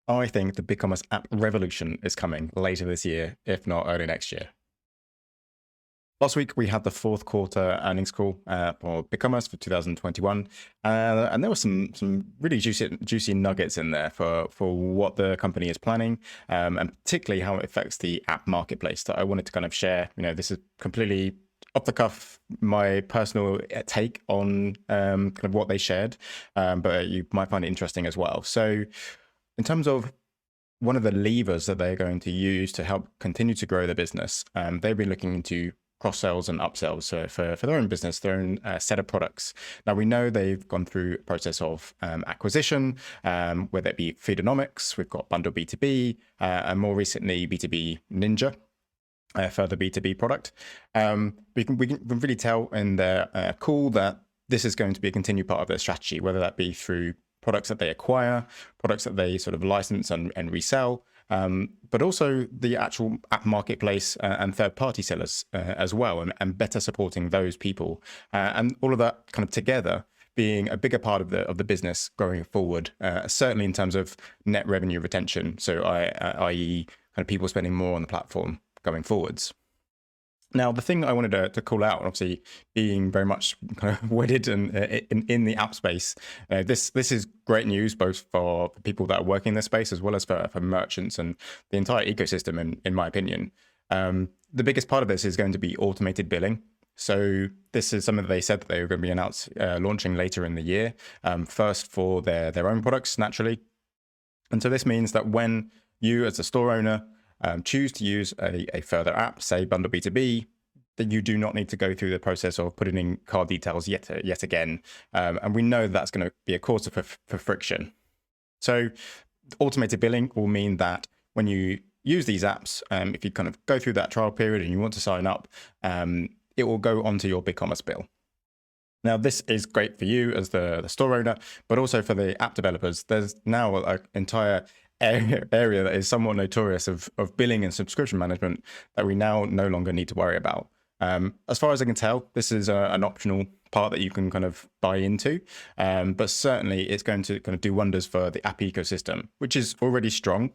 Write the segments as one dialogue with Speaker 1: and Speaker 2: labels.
Speaker 1: I think the BigCommerce App Revolution is coming later this year, if not early next year. Last week, we had the fourth quarter earnings call for BigCommerce for 2021, and there were some really juicy nuggets in there for what the company is planning, and particularly how it affects the app marketplace that I wanted to kind of share. This is completely off the cuff, my personal take on kind of what they shared, but you might find it interesting as well. So, in terms of one of the levers that they're going to use to help continue to grow their business, they've been looking into cross sells and upsells. So for their own business, their own set of products. Now we know they've gone through a process of acquisition, whether it be Feedonomics, we've got Bundle B2B, and more recently B2B Ninja. Further B2B product. We can really tell in their call that this is going to be a continued part of their strategy, whether that be through products that they acquire, products that they sort of license and resell, but also the actual app marketplace and third-party sellers as well, and better supporting those people, and all of that kind of together being a bigger part of the business going forward, certainly in terms of net revenue retention. So, i.e., kind of people spending more on the platform going forwards. Now, the thing I wanted to call out, obviously being very much kind of wedded and in the app space, this is great news both for people that are working in this space as well as for merchants and the entire ecosystem, in my opinion. The biggest part of this is going to be automated billing. So this is something that they said that they were going to be launching later in the year, first for their own products, naturally. And so this means that when you as a store owner choose to use a further app, say Bundle B2B, then you do not need to go through the process of putting in card details yet again. And we know that's going to be a cause for friction. So automated billing will mean that when you use these apps, if you kind of go through that trial period and you want to sign up, it will go onto your BigCommerce bill. Now, this is great for you as the store owner, but also for the app developers. There's now an entire area that is somewhat notorious of billing and subscription management that we now no longer need to worry about. As far as I can tell, this is an optional part that you can kind of buy into, but certainly it's going to kind of do wonders for the app ecosystem, which is already strong.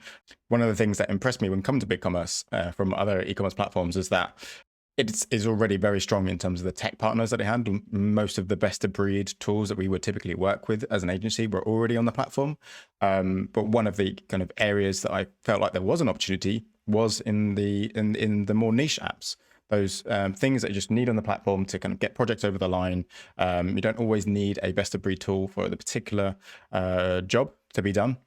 Speaker 1: One of the things that impressed me when it comes to BigCommerce from other e-commerce platforms is that it is already very strong in terms of the tech partners that they handle. Most of the best of breed tools that we would typically work with as an agency were already on the platform. But one of the kind of areas that I felt like there was an opportunity was in the more niche apps. Those things that you just need on the platform to kind of get projects over the line. You don't always need a best of breed tool for the particular job to be done.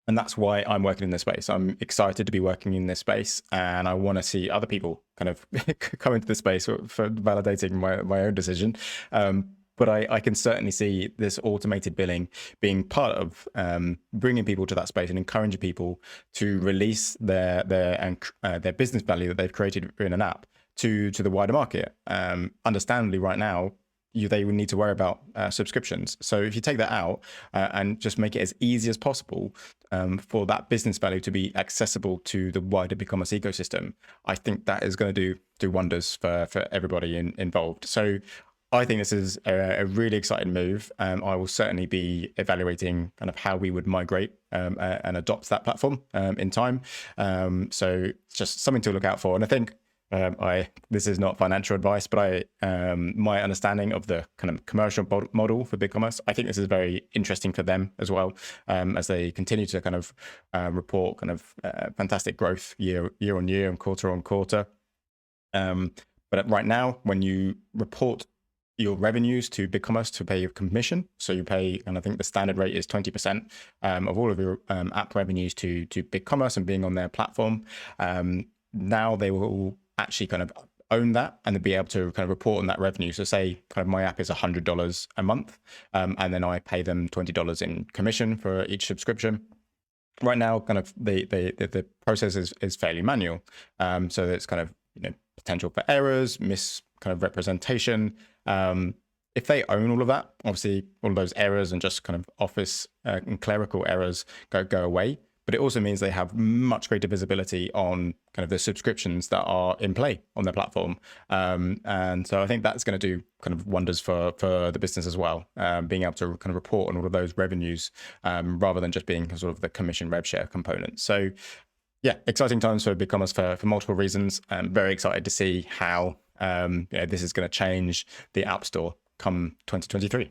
Speaker 1: And that's why I'm working in this space. I'm excited to be working in this space, and I want to see other people kind of come into this space for validating my own decision. But I can certainly see this automated billing being part of bringing people to that space and encouraging people to release their business value that they've created in an app to the wider market. Understandably, right now, they would need to worry about subscriptions. So if you take that out and just make it as easy as possible for that business value to be accessible to the wider BigCommerce ecosystem, I think that is going to do wonders for everybody involved. So I think this is a really exciting move. I will certainly be evaluating kind of how we would migrate and adopt that platform in time. So it's just something to look out for. And I think this is not financial advice, but my understanding of the kind of commercial model for BigCommerce, I think this is very interesting for them as well, as they continue to kind of report kind of fantastic growth year on year and quarter on quarter. But right now, when you report your revenues to BigCommerce to pay your commission, so you pay, and I think the standard rate is 20% of all of your app revenues to BigCommerce and being on their platform. Now they will actually kind of own that and be able to kind of report on that revenue. So say kind of my app is $100 a month, and then I pay them $20 in commission for each subscription. Right now, kind of the process is fairly manual. So there's kind of potential for errors, kind of representation. If they own all of that, obviously all of those errors and just kind of office and clerical errors go away. but it also means they have much greater visibility on kind of the subscriptions that are in play on their platform. And so I think that's going to do kind of wonders for the business as well, being able to kind of report on all of those revenues rather than just being sort of the commission rev share component. So yeah, exciting times for BigCommerce for multiple reasons. I'm very excited to see how this is going to change the App Store come 2023.